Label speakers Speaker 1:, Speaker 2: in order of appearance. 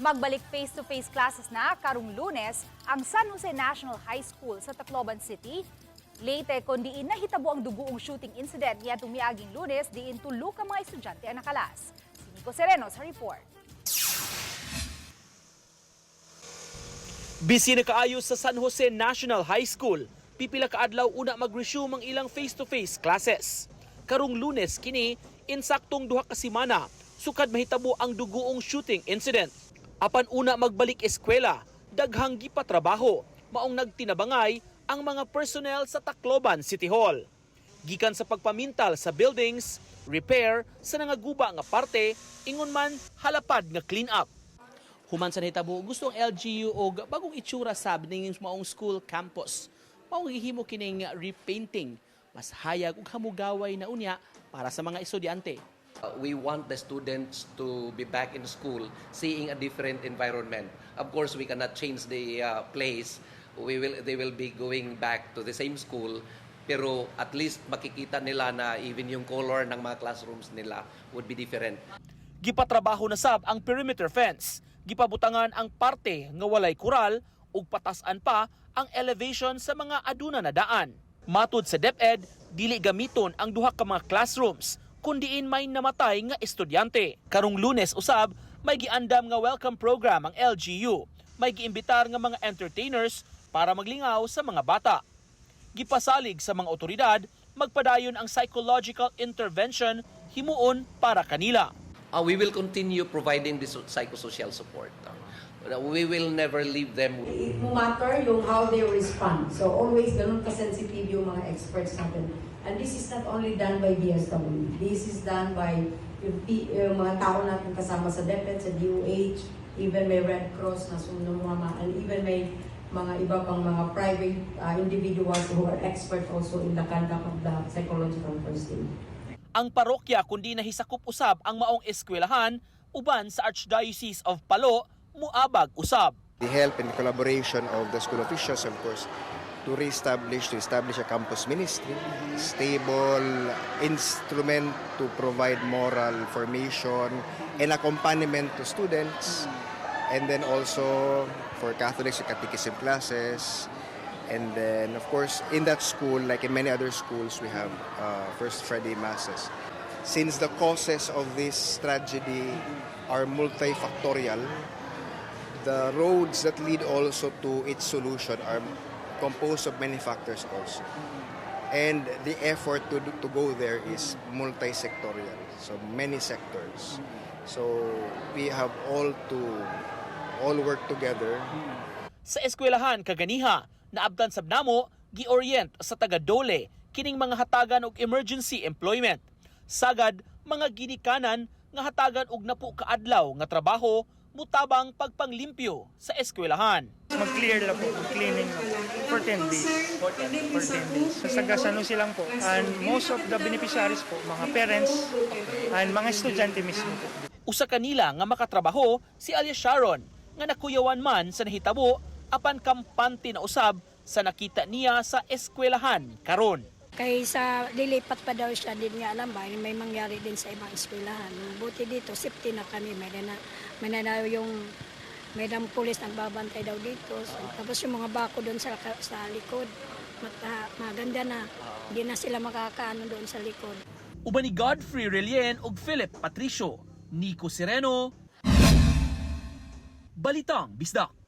Speaker 1: Magbalik face-to-face classes na karong Lunes ang San Jose National High School sa Tacloban City. Late kundi nahitabo ang duguong shooting incident niya tumiaging Lunes diin tulo ka mga estudyante ang nakalas. Si Nico Sereno sa report.
Speaker 2: Busy na kaayos sa San Jose National High School. Pipila ka adlaw una mag-resume ang ilang face-to-face classes. Karong Lunes kini insaktong duha ka semana sukad mahitabo ang duguong shooting incident. Apan una magbalik eskwela, daghang gipatrabaho, maong nagtinabangay ang mga personnel sa Tacloban City Hall. Gikan sa pagpamintal sa buildings, repair sa nangaguba nga parte, ingon man halapad nga clean up. Human sa nahitabo, gusto ang LGU og bagong itsura sab ning maong school campus. Maong gihimo kining repainting, mas hayag ug hamugaway na unya para sa mga estudyante.
Speaker 3: We want the students to be back in school, seeing a different environment. Of course, we cannot change the place. They will be going back to the same school, pero at least makikita nila na even yung color ng mga classrooms nila would be different.
Speaker 2: Gipatrabaho na sab ang perimeter fence. Gipabutangan ang parte nga walay kural ug patasan pa ang elevation sa mga aduna na daan. Matud sa DepEd, dili gamiton ang duha ka mga classrooms kundiin may namatay nga estudyante. Karong Lunes usab, may giandam nga welcome program ang LGU. May giimbitar nga mga entertainers para maglingaw sa mga bata. Gipasalig sa mga otoridad, magpadayon ang psychological intervention himuon para kanila.
Speaker 3: We will continue providing this psychosocial support. We will never leave them.
Speaker 4: It matter yung how they respond. So always ganun ka-sensitive yung mga experts natin. And this is not only done by DSWD. This is done by yung mga tao natin kasama sa DepEd, sa DOH, even may Red Cross na sumama, and even may mga iba pang mga private individuals who are expert also in the conduct of the psychological first aid.
Speaker 2: Ang parokya kundi nahisakop usab ang maong eskwelahan uban sa Archdiocese of Palo muabag usab.
Speaker 5: The help and the collaboration of the school officials, of course, to establish a campus ministry, stable instrument to provide moral formation and accompaniment to students, and then also for Catholics, catechism classes, and then of course in that school, like in many other schools, we have First Friday Masses. Since the causes of this tragedy are multifactorial, the roads that lead also to its solution are composed of many factors also. And the effort to go there is multi-sectorial, so many sectors. So we have all work together.
Speaker 2: Sa eskwelahan kaganiha, naabtan sab namo gi-orient sa taga-Dole kining mga hatagan og emergency employment. Sagad mga ginikanan nga hatagan og napo kaadlaw nga trabaho mutabang pagpanglimpyo sa eskwelahan.
Speaker 6: Mag-clear lang po, cleaning for 10 days. For 10 days. Sasagasanon silang po. And most of the beneficiaries po, mga parents and mga estudyante mismo po.
Speaker 2: Usa kanila nga makatrabaho si Alia Sharon nga nakuyawan man sa nahitabo apan kampante na usab sa nakita niya sa eskwelahan karon.
Speaker 7: Kay sa dilipat pa daw siya, din nga alam ba, may mangyari din sa ibang eskwelahan. Buti dito, safety na kami. May na yung pulis nagbabantay daw dito. So, tapos yung mga bako doon sa likod, maganda na. Hindi na sila makakaano doon sa likod.
Speaker 2: Uban ni Godfrey Relien ug Philip Patricio, Nico Sereno, Balitang Bisdak.